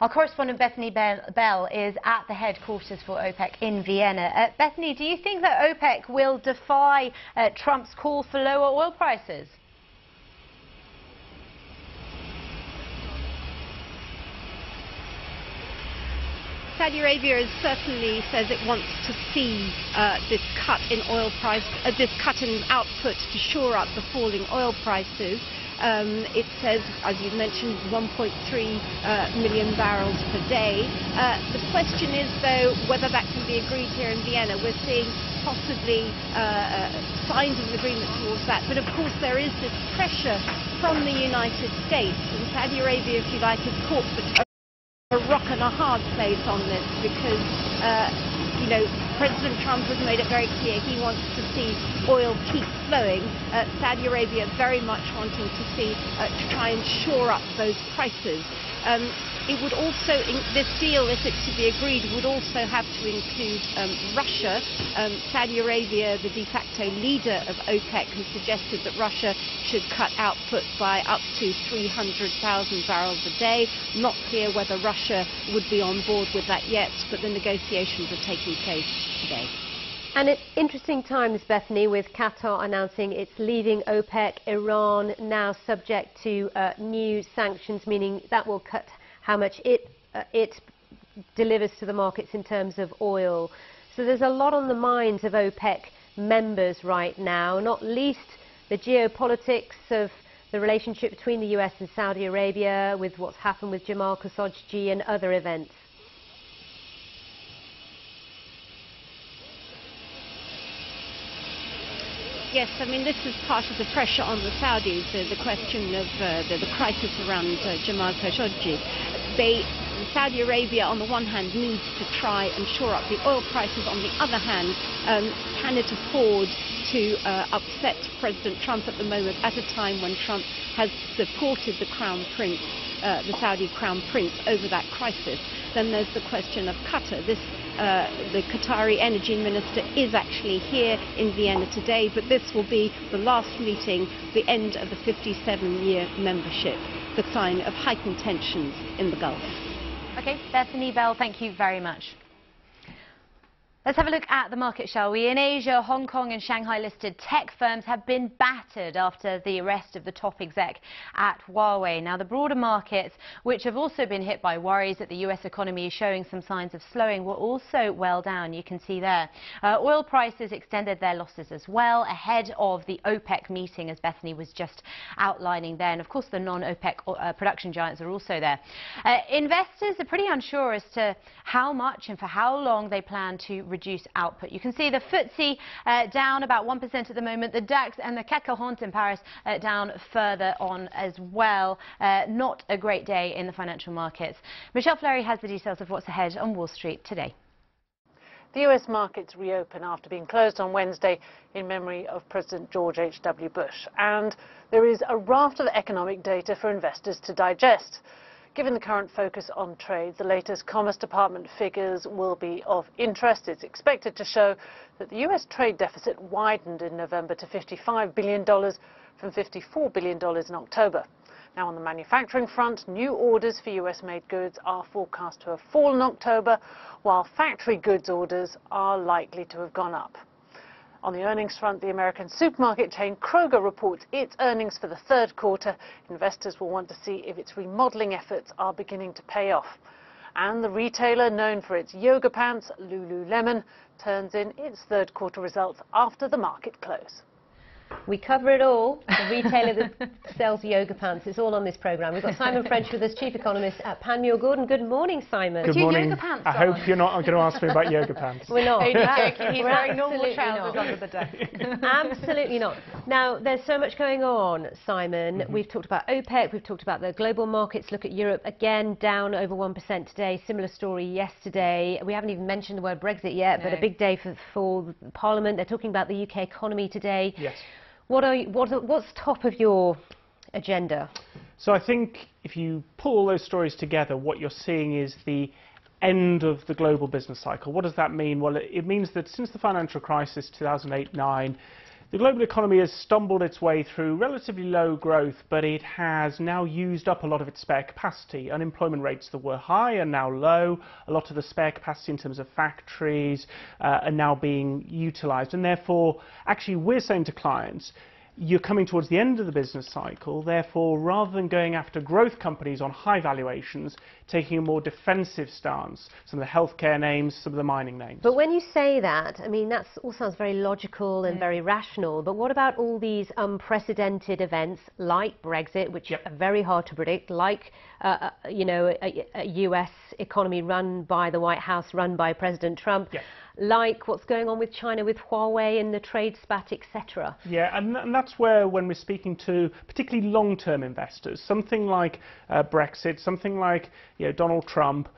Our correspondent Bethany Bell is at the headquarters for OPEC in Vienna. Bethany, do you think that OPEC will defy Trump's call for lower oil prices? Saudi Arabia certainly says it wants to see this cut in oil price, this cut in output to shore up the falling oil prices. It says, as you mentioned, 1.3 million barrels per day. The question is, though, whether that can be agreed here in Vienna. We're seeing possibly signs of an agreement towards that. But of course, there is this pressure from the United States, and Saudi Arabia, if you like, is caught between a rock and a hard place on this, because you know, President Trump has made it very clear he wants to see oil keep flowing. Saudi Arabia very much wanting to see to try and shore up those prices. It would also, this deal, if it's to be agreed, would also have to include Russia. Saudi Arabia, the de facto leader of OPEC, has suggested that Russia should cut output by up to 300,000 barrels a day. Not clear whether Russia would be on board with that yet, but the negotiations are taking place today. And it's interesting times, Bethany, with Qatar announcing it's leaving OPEC, Iran now subject to new sanctions, meaning that will cut how much it delivers to the markets in terms of oil. So there's a lot on the minds of OPEC members right now, not least the geopolitics of the relationship between the US and Saudi Arabia, with what's happened with Jamal Khashoggi and other events. Yes, I mean, this is part of the pressure on the Saudis, the question of the crisis around Jamal Khashoggi. Saudi Arabia, on the one hand, needs to try and shore up the oil prices. On the other hand, can it afford to upset President Trump at the moment, at a time when Trump has supported the Crown Prince, the Saudi Crown Prince, over that crisis? Then there's the question of Qatar. The Qatari energy minister is actually here in Vienna today, but this will be the last meeting, the end of the 57-year membership, the sign of heightened tensions in the Gulf. OK, Bethany Bell, thank you very much. Let's have a look at the market, shall we? In Asia, Hong Kong and Shanghai-listed tech firms have been battered after the arrest of the top exec at Huawei. Now, the broader markets, which have also been hit by worries that the US economy is showing some signs of slowing, were also well down. You can see there. Oil prices extended their losses as well, ahead of the OPEC meeting, as Bethany was just outlining there. And, of course, the non-OPEC production giants are also there. Investors are pretty unsure as to how much and for how long they plan to reduce output. You can see the FTSE down about 1% at the moment. The DAX and the CAC 40 in Paris down further on as well. Not a great day in the financial markets. Michelle Fleury has the details of what's ahead on Wall Street today. The US markets reopen after being closed on Wednesday in memory of President George H.W. Bush. And there is a raft of economic data for investors to digest. Given the current focus on trade, the latest Commerce Department figures will be of interest. It's expected to show that the US trade deficit widened in November to $55 billion from $54 billion in October. Now, on the manufacturing front, new orders for US-made goods are forecast to have fallen in October, while factory goods orders are likely to have gone up. On the earnings front, the American supermarket chain Kroger reports its earnings for the third quarter. Investors will want to see if its remodeling efforts are beginning to pay off. And the retailer known for its yoga pants, Lululemon, turns in its third quarter results after the market close. We cover it all. The retailer that sells yoga pants. It's all on this programme. We've got Simon French with us, Chief Economist at Panmure Gordon. Good morning, Simon. Good morning. Yoga pants I hope you're not going to ask me about yoga pants. We're not. He's wearing normal trousers under the desk. Absolutely not. Now, there's so much going on, Simon. We've talked about OPEC. We've talked about the global markets. Look at Europe, again, down over 1% today. Similar story yesterday. We haven't even mentioned the word Brexit yet, but a big day for Parliament. They're talking about the UK economy today. Yes. What's top of your agenda? So I think if you pull all those stories together, what you're seeing is the end of the global business cycle. What does that mean? Well, it means that since the financial crisis, 2008-9, the global economy has stumbled its way through relatively low growth, but it has now used up a lot of its spare capacity. Unemployment rates that were high are now low. A lot of the spare capacity in terms of factories are now being utilised. And therefore, actually, we're saying to clients, you're coming towards the end of the business cycle, therefore, rather than going after growth companies on high valuations, taking a more defensive stance, some of the healthcare names, some of the mining names. But when you say that, I mean, that all sounds very logical and very rational, but what about all these unprecedented events like Brexit, which are very hard to predict, like, you know, a US economy run by the White House, run by President Trump? Like what's going on with China, with Huawei and the trade spat, etc. Yeah, and that's where, when we're speaking to particularly long-term investors, something like Brexit, something like Donald Trump,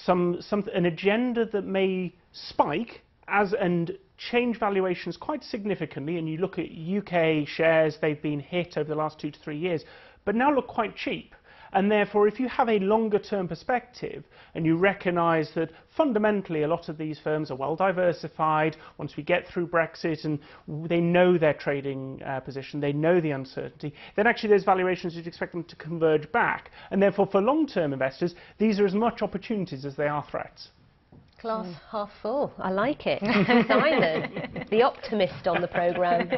an agenda that may spike and change valuations quite significantly. And you look at UK shares, they've been hit over the last 2 to 3 years, but now look quite cheap. And therefore, if you have a longer-term perspective and you recognise that fundamentally a lot of these firms are well diversified, once we get through Brexit and they know their trading position, they know the uncertainty, then actually those valuations, you'd expect them to converge back. And therefore, for long-term investors, these are as much opportunities as they are threats. Glass half full. I like it. Simon, the optimist on the programme.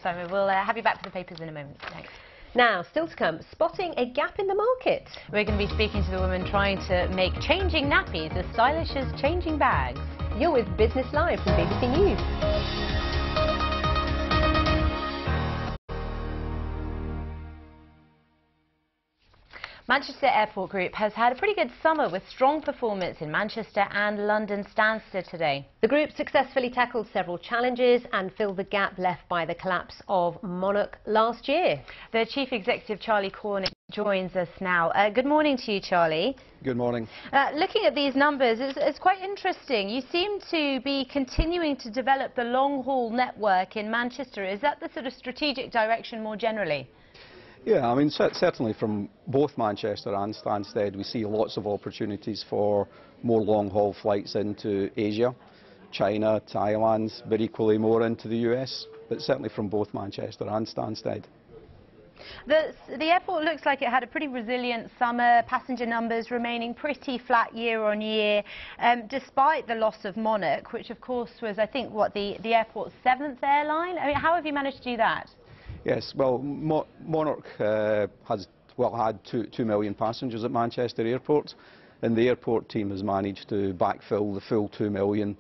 Simon, we'll have you back for the papers in a moment. Thanks. Now, still to come, spotting a gap in the market. We're going to be speaking to the woman trying to make changing nappies as stylish as changing bags. You're with Business Live from BBC News. Manchester Airport Group has had a pretty good summer with strong performance in Manchester and London Stansted today. The group successfully tackled several challenges and filled the gap left by the collapse of Monarch last year. The Chief Executive, Charlie Cornish, joins us now. Good morning to you, Charlie. Good morning. Looking at these numbers, it's quite interesting. You seem to be continuing to develop the long-haul network in Manchester. Is that the sort of strategic direction more generally? Yeah, I mean, certainly from both Manchester and Stansted, we see lots of opportunities for more long-haul flights into Asia, China, Thailand, but equally more into the US, but certainly from both Manchester and Stansted. The airport looks like it had a pretty resilient summer, passenger numbers remaining pretty flat year on year, despite the loss of Monarch, which of course was, I think, what, the airport's 7th airline? I mean, how have you managed to do that? Yes, well, Monarch has had 2 million passengers at Manchester Airport, and the airport team has managed to backfill the full 2 million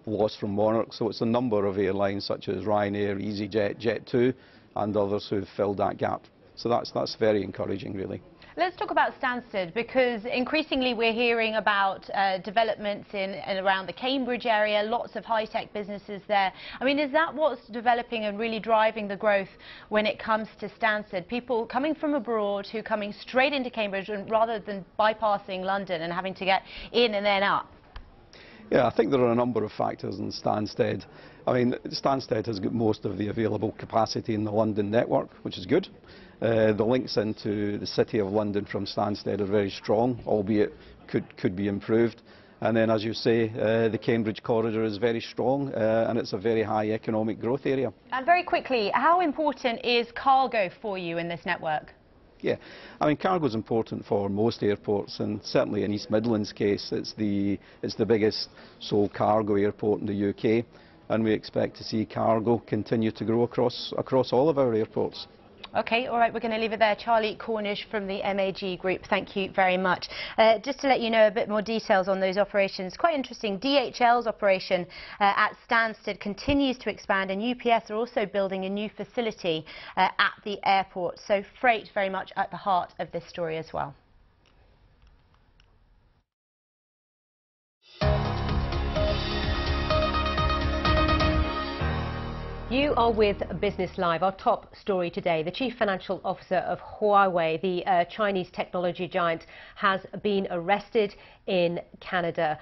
loss from Monarch. So it's a number of airlines such as Ryanair, EasyJet, Jet2 and others who've filled that gap. So that's very encouraging, really. Let's talk about Stansted, because increasingly we're hearing about developments in and around the Cambridge area, lots of high-tech businesses there. I mean, is that what's developing and really driving the growth when it comes to Stansted? People coming from abroad who are coming straight into Cambridge rather than bypassing London and having to get in and then up? Yeah, I think there are a number of factors in Stansted. I mean, Stansted has got most of the available capacity in the London network, which is good. The links into the City of London from Stansted are very strong, albeit could be improved. And then, as you say, the Cambridge corridor is very strong, and it's a very high economic growth area. And very quickly, how important is cargo for you in this network? Yeah, I mean, cargo is important for most airports, and certainly in East Midlands' case, it's the biggest sole cargo airport in the UK, and we expect to see cargo continue to grow across all of our airports. OK, all right, we're going to leave it there. Charlie Cornish from the MAG Group, thank you very much. Just to let you know a bit more details on those operations, quite interesting, DHL's operation at Stansted continues to expand, and UPS are also building a new facility at the airport. So freight very much at the heart of this story as well. You are with Business Live. Our top story today, the Chief Financial Officer of Huawei, the Chinese technology giant, has been arrested in Canada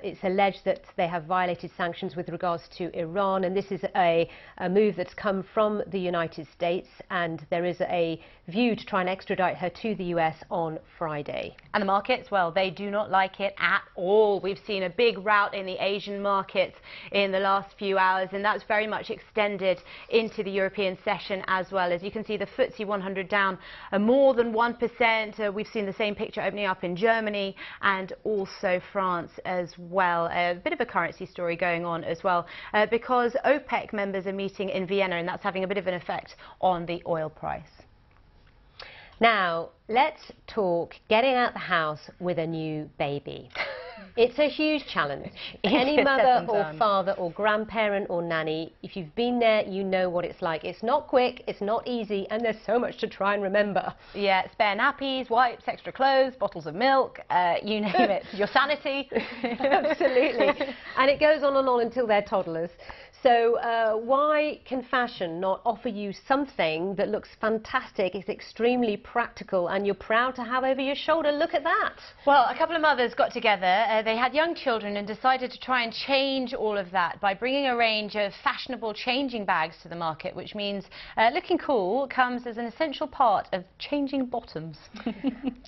it's alleged that they have violated sanctions with regards to Iran, and this is a move that's come from the United States, and there is a view to try and extradite her to the US on Friday. And the markets, well, they do not like it at all. We've seen a big rout in the Asian markets in the last few hours, and that's very much extended into the European session as well. As you can see, the FTSE 100 down more than 1%. We've seen the same picture opening up in Germany and also France as well. A bit of a currency story going on as well, because OPEC members are meeting in Vienna, and that's having a bit of an effect on the oil price. Now, let's talk getting out the house with a new baby. It's a huge challenge. Any mother or father or grandparent or nanny, if you've been there, you know what it's like. It's not quick, it's not easy, and there's so much to try and remember. Yeah, spare nappies, wipes, extra clothes, bottles of milk, you name it. Your sanity. Absolutely. And it goes on and on until they're toddlers. So why can fashion not offer you something that looks fantastic, is extremely practical, and you're proud to have over your shoulder? Look at that. Well, a couple of mothers got together they had young children and decided to try and change all of that by bringing a range of fashionable changing bags to the market, which means looking cool comes as an essential part of changing bottoms.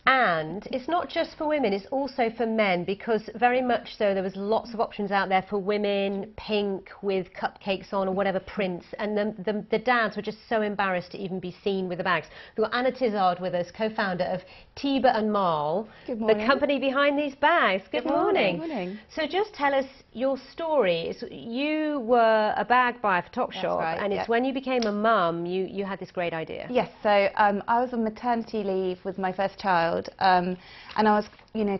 And it's not just for women, it's also for men, because very much so there was lots of options out there for women, pink with cupcakes on or whatever prints, and the dads were just so embarrassed to even be seen with the bags. We've got Anna Tizard with us, co-founder of Tiba and Marl, the company behind these bags. Good morning. Good morning. So just tell us your story. You were a bag buyer for Topshop, right, and it's when you became a mum you had this great idea. Yes, so I was on maternity leave with my first child, and I was,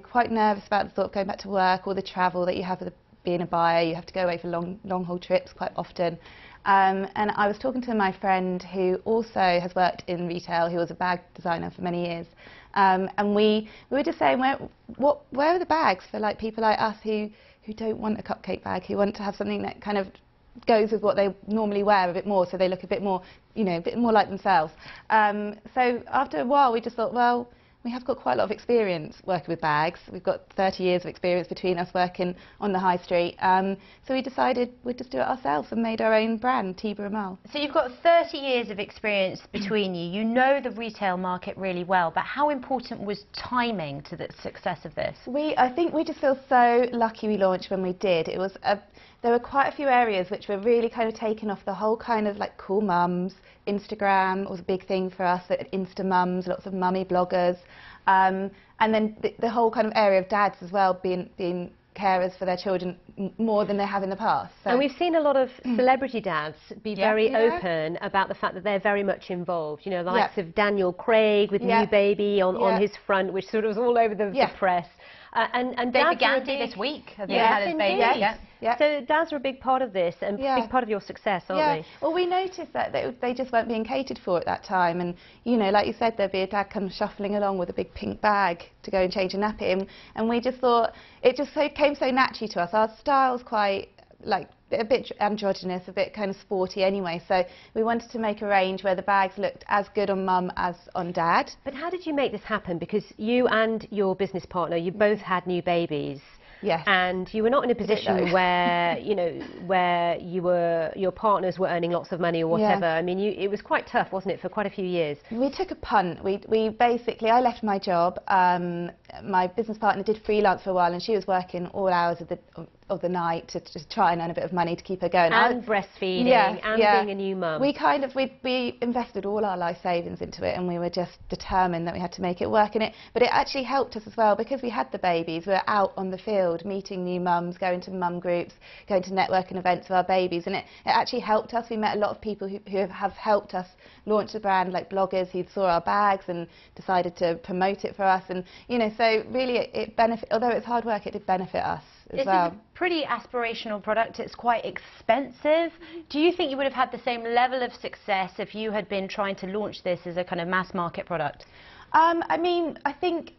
quite nervous about the thought of going back to work, all the travel that you have with being a buyer. You have to go away for long haul trips quite often. And I was talking to my friend who also has worked in retail, who was a bag designer for many years. And we were just saying, where are the bags for people like us who don't want a cupcake bag, who want to have something that kind of goes with what they normally wear a bit more, so they look a bit more, a bit more like themselves. So after a while, we just thought, well, we have got quite a lot of experience working with bags. We've got 30 years of experience between us working on the high street. So we decided we'd just do it ourselves and made our own brand, Tiba and Marl. So you've got 30 years of experience between you. You know the retail market really well, but how important was timing to the success of this? I think we just feel so lucky we launched when we did. It was there were quite a few areas which were really kind of taken off the whole kind of cool mums. Instagram was a big thing for us, Insta mums, lots of mummy bloggers, and then the whole kind of area of dads as well, being carers for their children more than they have in the past. So. And we've seen a lot of celebrity dads be very open about the fact that they're very much involved. The likes of Daniel Craig with New Baby on his front, which sort of was all over the press. And David Gandy this week, I think, had his baby. So dads are a big part of this and a big part of your success, aren't they? Well, we noticed that they just weren't being catered for at that time, and like you said, there'd be a dad come shuffling along with a big pink bag to go and change a nappy, and we just thought it just came so naturally to us. Our style's quite a bit androgynous, a bit kind of sporty anyway, so we wanted to make a range where the bags looked as good on mum as on dad. But how did you make this happen? Because you and your business partner, you both had new babies. Yes. And you were not in a position where, where your partners were earning lots of money or whatever. I mean, it was quite tough, wasn't it, for quite a few years? We took a punt. We basically, I left my job. My business partner did freelance for a while, and she was working all hours of the night to just try and earn a bit of money to keep her going. And breastfeeding, and being a new mum. We invested all our life savings into it, and we were just determined that we had to make it work. But it actually helped us as well, because we had the babies. We were out on the field meeting new mums, going to mum groups, going to networking events with our babies, and it actually helped us. We met a lot of people who have helped us launch the brand, like bloggers who saw our bags and decided to promote it for us, and so really it benefit. Although it's hard work, it did benefit us as well. It's a pretty aspirational product. It's quite expensive. Do you think you would have had the same level of success if you had been trying to launch this as a kind of mass market product? I mean, I think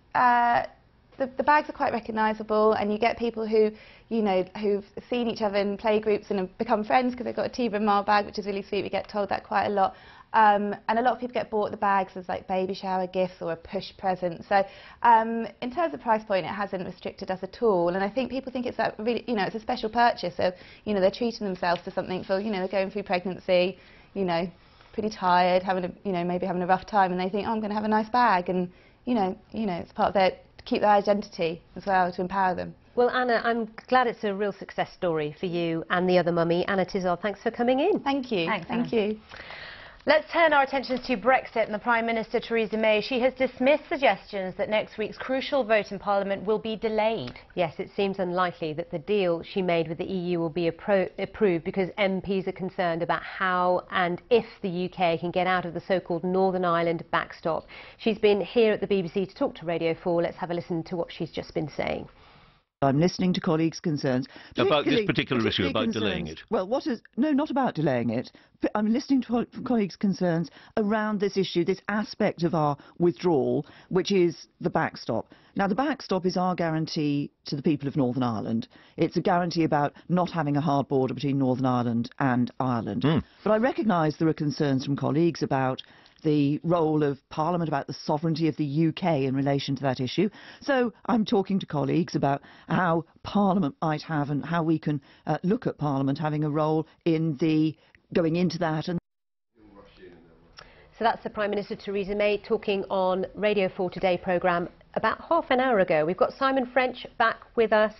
the bags are quite recognisable, and you get people who, who've seen each other in play groups and have become friends because they've got a Tiba and Marl bag, which is really sweet. We get told that quite a lot. And a lot of people get bought the bags as baby shower gifts or a push present. So in terms of price point, it hasn't restricted us at all. And I think people think it's that really, it's a special purchase. So, they're treating themselves to something for, they're going through pregnancy, pretty tired, maybe having a rough time, and they think, oh, I'm going to have a nice bag, and it's part of their to keep their identity as well, to empower them. Well, Anna, I'm glad it's a real success story for you and the other mummy. Anna Tizard, thanks for coming in. Thank you. Thanks, Thank you. Let's turn our attentions to Brexit and the Prime Minister, Theresa May. She has dismissed suggestions that next week's crucial vote in Parliament will be delayed. Yes, it seems unlikely that the deal she made with the EU will be approved because MPs are concerned about how and if the UK can get out of the so-called Northern Ireland backstop. She's been here at the BBC to talk to Radio 4. Let's have a listen to what she's just been saying. I'm listening to colleagues' concerns. About this particular issue, about delaying it? Well, no, not about delaying it. I'm listening to colleagues' concerns around this issue, this aspect of our withdrawal, which is the backstop. Now, the backstop is our guarantee to the people of Northern Ireland. It's a guarantee about not having a hard border between Northern Ireland and Ireland. But I recognise there are concerns from colleagues about the role of Parliament, about the sovereignty of the UK in relation to that issue. So I'm talking to colleagues about how Parliament might have and how we can look at Parliament having a role in going into that. And so that's the Prime Minister Theresa May talking on Radio 4 Today programme about half an hour ago. We've got Simon French back with us.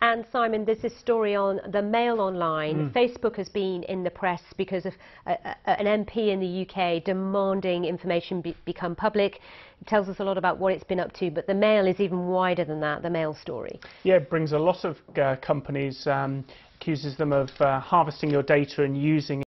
And Simon, there's this story on the Mail Online. Facebook has been in the press because of an MP in the UK demanding information become public. It tells us a lot about what it's been up to, but the Mail is even wider than that, the Mail story. Yeah, it brings a lot of companies, accuses them of harvesting your data and using